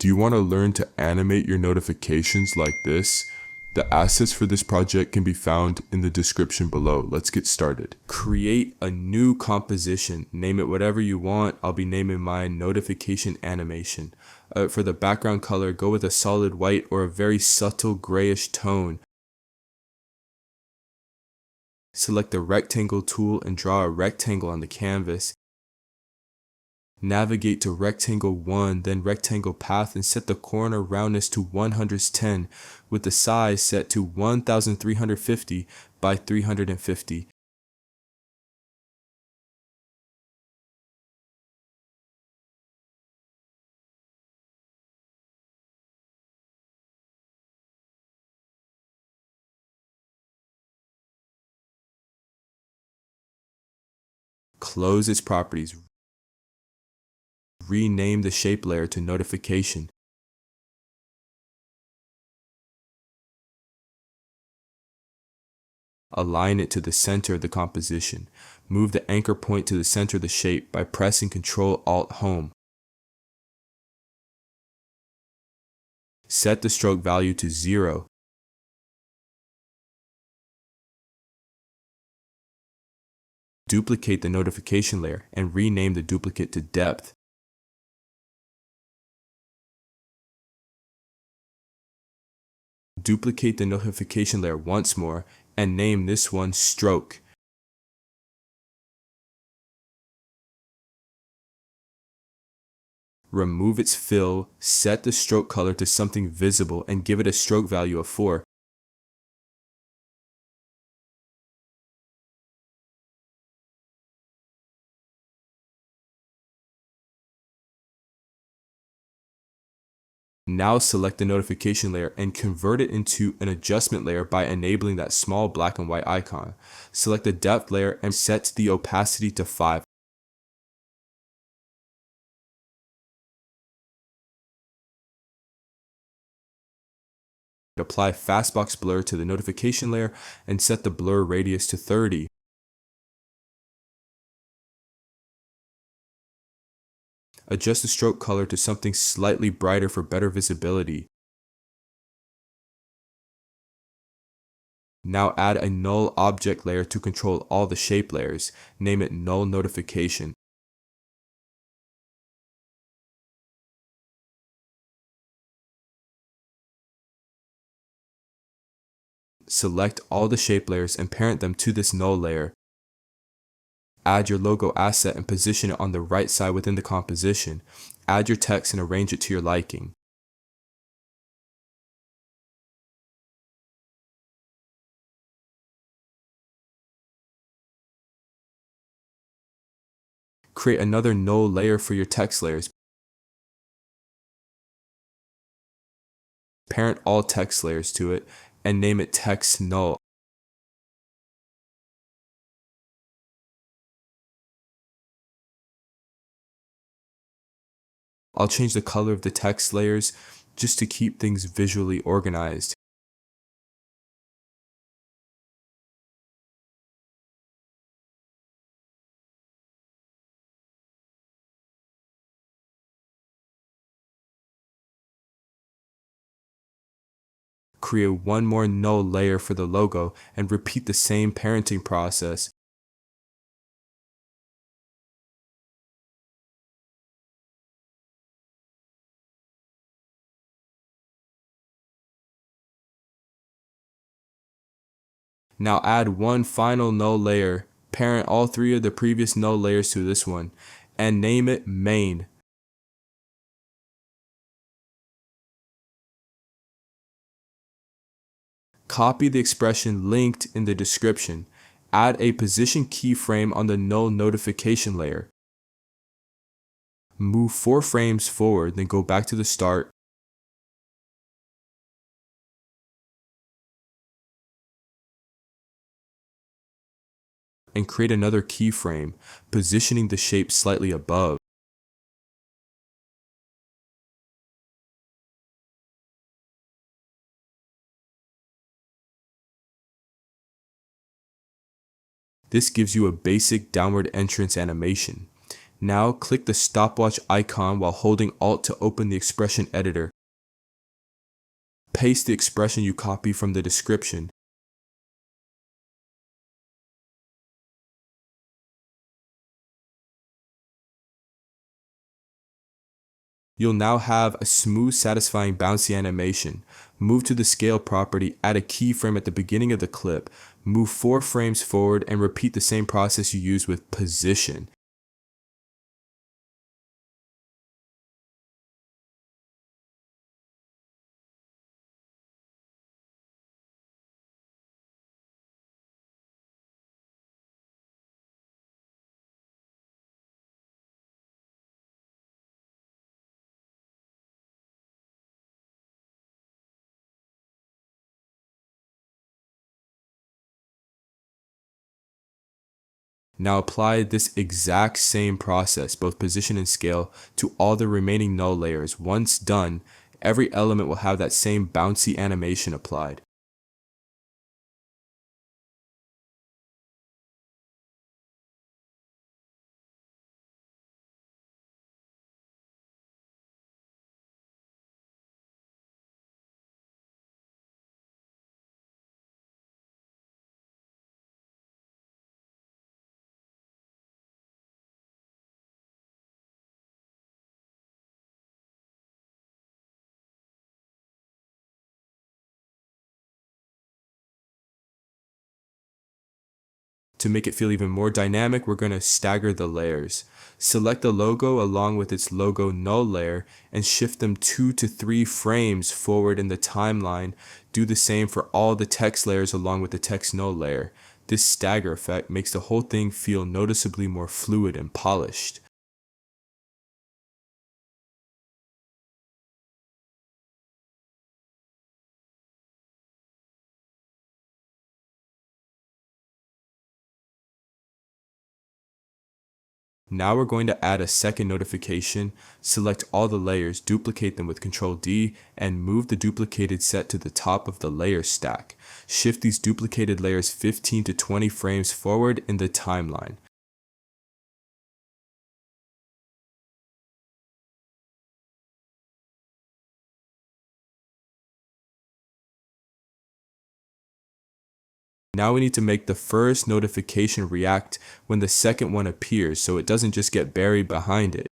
Do you want to learn to animate your notifications like this? The assets for this project can be found in the description below. Let's get started. Create a new composition. Name it whatever you want. I'll be naming mine notification animation. For the background color, go with a solid white or a very subtle grayish tone. Select the rectangle tool and draw a rectangle on the canvas. Navigate to rectangle 1, then rectangle path, and set the corner roundness to 110 with the size set to 1350 by 350. Close its properties. Rename the shape layer to notification. Align it to the center of the composition. Move the anchor point to the center of the shape by pressing Ctrl-Alt-Home. Set the stroke value to 0. Duplicate the notification layer and rename the duplicate to depth. Duplicate the notification layer once more and name this one stroke. Remove its fill, set the stroke color to something visible and give it a stroke value of 4. Now select the notification layer and convert it into an adjustment layer by enabling that small black and white icon. Select the depth layer and set the opacity to 5. Apply fastbox blur to the notification layer and set the blur radius to 30. Adjust the stroke color to something slightly brighter for better visibility. Now add a null object layer to control all the shape layers. Name it null notification. Select all the shape layers and parent them to this null layer. Add your logo asset and position it on the right side within the composition. Add your text and arrange it to your liking. Create another null layer for your text layers. Parent all text layers to it and name it text null. I'll change the color of the text layers just to keep things visually organized. Create one more null layer for the logo and repeat the same parenting process. Now add one final null layer, parent all 3 of the previous null layers to this one, and name it main. Copy the expression linked in the description. Add a position keyframe on the null notification layer. Move 4 frames forward, then go back to the start. And create another keyframe, positioning the shape slightly above. This gives you a basic downward entrance animation. Now click the stopwatch icon while holding Alt to open the expression editor. Paste the expression you copy from the description. You'll now have a smooth, satisfying, bouncy animation. Move to the scale property, add a keyframe at the beginning of the clip, move 4 frames forward, and repeat the same process you used with position. Now apply this exact same process, both position and scale, to all the remaining null layers. Once done, every element will have that same bouncy animation applied. To make it feel even more dynamic, we're going to stagger the layers. Select the logo along with its logo null layer and shift them 2 to 3 frames forward in the timeline. Do the same for all the text layers along with the text null layer. This stagger effect makes the whole thing feel noticeably more fluid and polished. Now we're going to add a second notification. Select all the layers, duplicate them with Ctrl D, and move the duplicated set to the top of the layer stack. Shift these duplicated layers 15 to 20 frames forward in the timeline. Now we need to make the first notification react when the second one appears, so it doesn't just get buried behind it.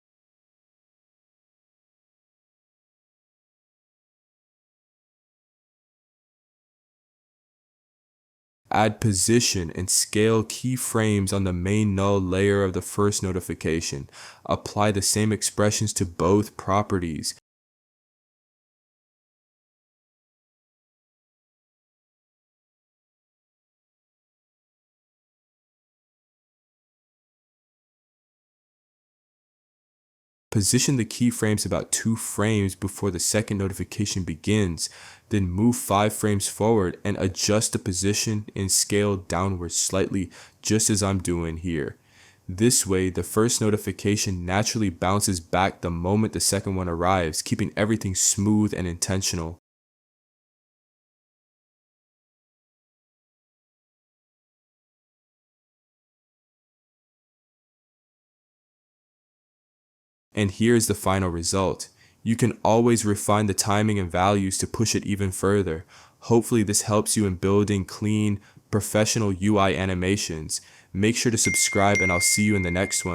Add position and scale keyframes on the main null layer of the first notification. Apply the same expressions to both properties. Position the keyframes about 2 frames before the second notification begins, then move 5 frames forward and adjust the position and scale downwards slightly, just as I'm doing here. This way, the first notification naturally bounces back the moment the second one arrives, keeping everything smooth and intentional. And here's the final result. You can always refine the timing and values to push it even further. Hopefully this helps you in building clean, professional UI animations. Make sure to subscribe and I'll see you in the next one.